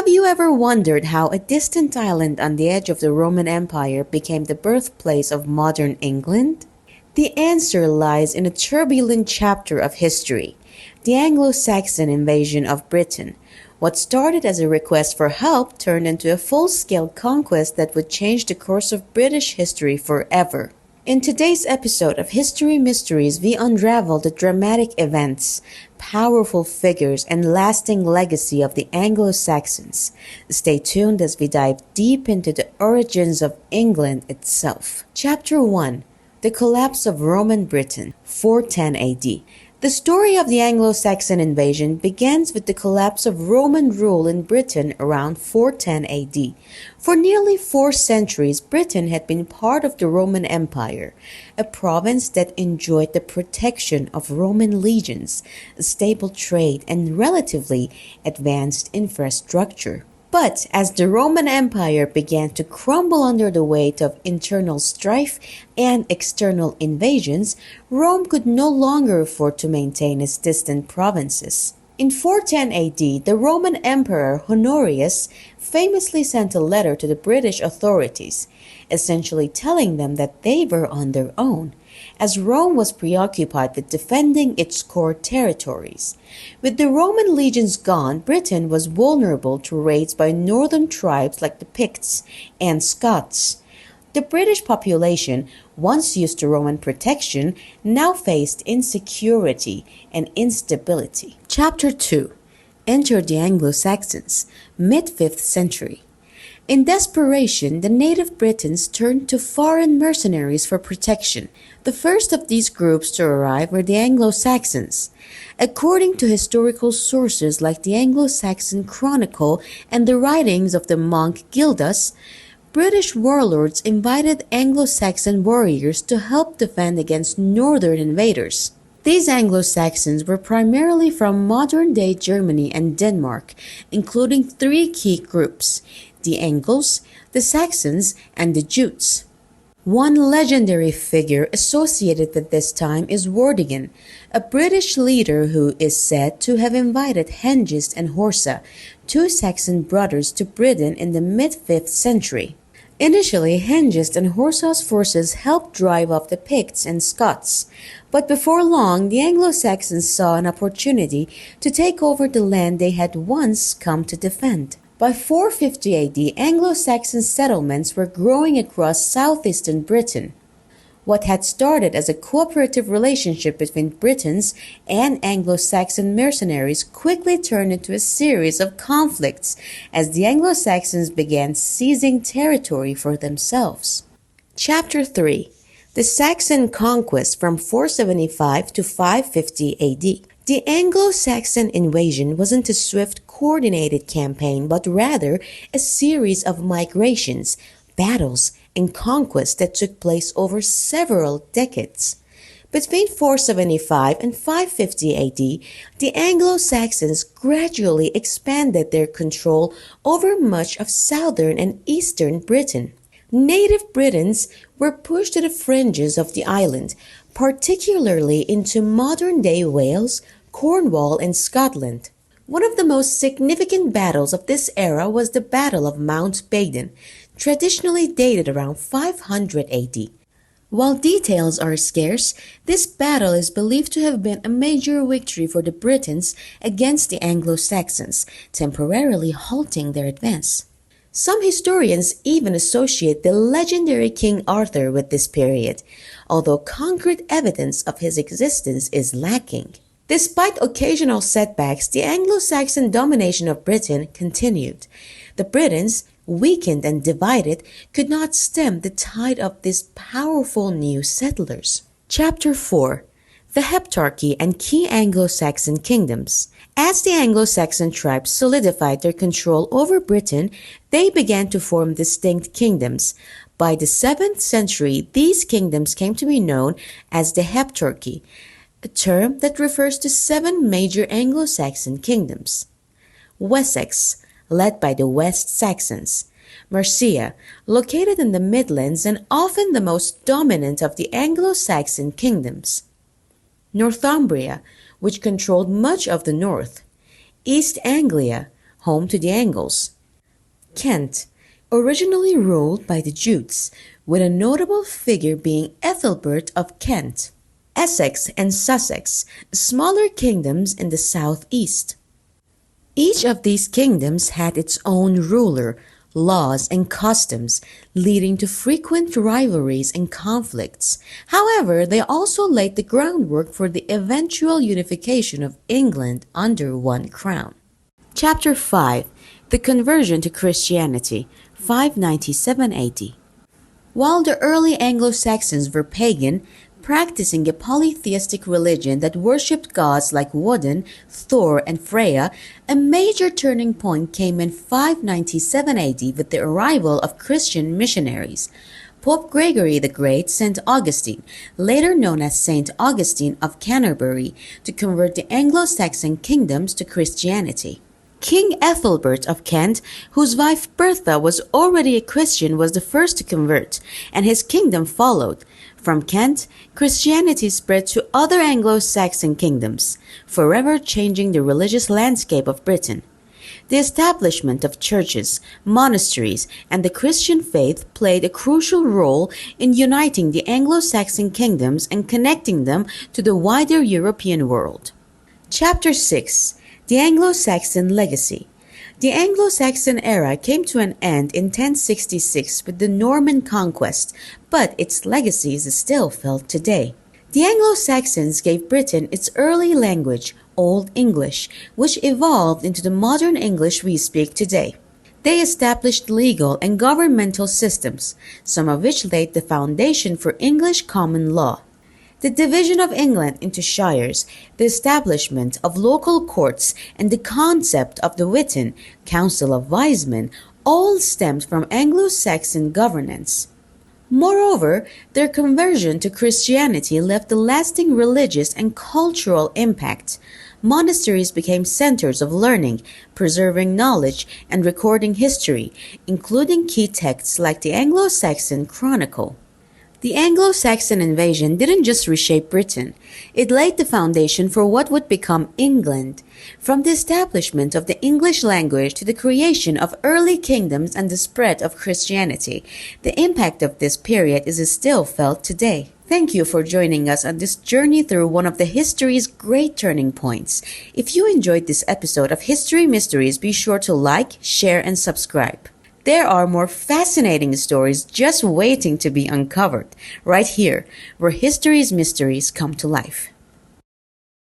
Have you ever wondered how a distant island on the edge of the Roman Empire became the birthplace of modern England? The answer lies in a turbulent chapter of history, the Anglo-Saxon invasion of Britain. What started as a request for help turned into a full-scale conquest that would change the course of British history forever. In today's episode of History Mysteries, we unravel the dramatic events, powerful figures, and lasting legacy of the Anglo-Saxons. Stay tuned as we dive deep into the origins of England itself. Chapter 1. The Collapse of Roman Britain, 410 AD. The story of the Anglo-Saxon invasion begins with the collapse of Roman rule in Britain around 410 AD. For nearly 4 centuries, Britain had been part of the Roman Empire, a province that enjoyed the protection of Roman legions, a stable trade, and relatively advanced infrastructure. But as the Roman Empire began to crumble under the weight of internal strife and external invasions, Rome could no longer afford to maintain its distant provinces. In 410 AD, the Roman Emperor Honorius famously sent a letter to the British authorities, essentially telling them that they were on their own, as Rome was preoccupied with defending its core territories. With the Roman legions gone, Britain was vulnerable to raids by northern tribes like the Picts and Scots. The British population, once used to Roman protection, now faced insecurity and instability. Chapter 2. Enter the Anglo-Saxons, mid-5th century. In desperation, the native Britons turned to foreign mercenaries for protection. The first of these groups to arrive were the Anglo-Saxons. According to historical sources like the Anglo-Saxon Chronicle and the writings of the monk Gildas, British warlords invited Anglo-Saxon warriors to help defend against northern invaders. These Anglo-Saxons were primarily from modern-day Germany and Denmark, including 3 key groups: the Angles, the Saxons, and the Jutes. One legendary figure associated with this time is Vortigern, a British leader who is said to have invited Hengist and Horsa, 2 Saxon brothers, to Britain in the mid-5th century. Initially, Hengist and Horsa's forces helped drive off the Picts and Scots, but before long the Anglo-Saxons saw an opportunity to take over the land they had once come to defend. By 450 AD, Anglo-Saxon settlements were growing across southeastern Britain. What had started as a cooperative relationship between Britons and Anglo-Saxon mercenaries quickly turned into a series of conflicts as the Anglo-Saxons began seizing territory for themselves. Chapter 3. The Saxon Conquest from 475 to 550 AD. The Anglo-Saxon invasion wasn't a swift, coordinated campaign, but rather a series of migrations, battles, and conquests that took place over several decades. Between 475 and 550 AD, the Anglo-Saxons gradually expanded their control over much of southern and eastern Britain. Native Britons were pushed to the fringes of the island, particularly into modern-day Wales, Cornwall, and Scotland. One of the most significant battles of this era was the Battle of Mount Badon, traditionally dated around 500 AD. While details are scarce, this battle is believed to have been a major victory for the Britons against the Anglo-Saxons, temporarily halting their advance. Some historians even associate the legendary King Arthur with this period, although concrete evidence of his existence is lacking. Despite occasional setbacks, the Anglo-Saxon domination of Britain continued. The Britons, weakened and divided, could not stem the tide of these powerful new settlers. Chapter 4. The Heptarchy and Key Anglo-Saxon Kingdoms. As the Anglo-Saxon tribes solidified their control over Britain, they began to form distinct kingdoms. By the 7th century, these kingdoms came to be known as the Heptarchy, a term that refers to 7 major Anglo-Saxon kingdoms. Wessex, led by the West Saxons. Mercia, located in the Midlands and often the most dominant of the Anglo-Saxon kingdoms. Northumbria, which controlled much of the north. East Anglia, home to the Angles. Kent, originally ruled by the Jutes, with a notable figure being Ethelbert of Kent. Essex and Sussex, smaller kingdoms in the southeast. Each of these kingdoms had its own ruler, laws, and customs, leading to frequent rivalries and conflicts. However, they also laid the groundwork for the eventual unification of England under one crown. Chapter 5. The Conversion to Christianity, 597 AD. While the early Anglo-Saxons were pagan, practicing a polytheistic religion that worshipped gods like Woden, Thor, and Freya, a major turning point came in 597 AD with the arrival of Christian missionaries. Pope Gregory the Great sent Augustine, later known as Saint Augustine of Canterbury, to convert the Anglo-Saxon kingdoms to Christianity. King Ethelbert of Kent, whose wife Bertha was already a Christian, was the first to convert, and his kingdom followed. From Kent, Christianity spread to other Anglo-Saxon kingdoms, forever changing the religious landscape of Britain. The establishment of churches, monasteries, and the Christian faith played a crucial role in uniting the Anglo-Saxon kingdoms and connecting them to the wider European world. Chapter 6. The Anglo-Saxon Legacy. The Anglo-Saxon era came to an end in 1066 with the Norman conquest, but its legacy is still felt today. The Anglo-Saxons gave Britain its early language, Old English, which evolved into the modern English we speak today. They established legal and governmental systems, some of which laid the foundation for English common law. The division of England into shires, the establishment of local courts, and the concept of the Witan, Council of Wise Men, all stemmed from Anglo-Saxon governance. Moreover, their conversion to Christianity left a lasting religious and cultural impact. Monasteries became centers of learning, preserving knowledge, and recording history, including key texts like the Anglo-Saxon Chronicle. The Anglo-Saxon invasion didn't just reshape Britain, it laid the foundation for what would become England. From the establishment of the English language to the creation of early kingdoms and the spread of Christianity, the impact of this period is still felt today. Thank you for joining us on this journey through one of the history's great turning points. If you enjoyed this episode of History Mysteries, be sure to like, share, and subscribe. There are more fascinating stories just waiting to be uncovered, right here, where history's mysteries come to life.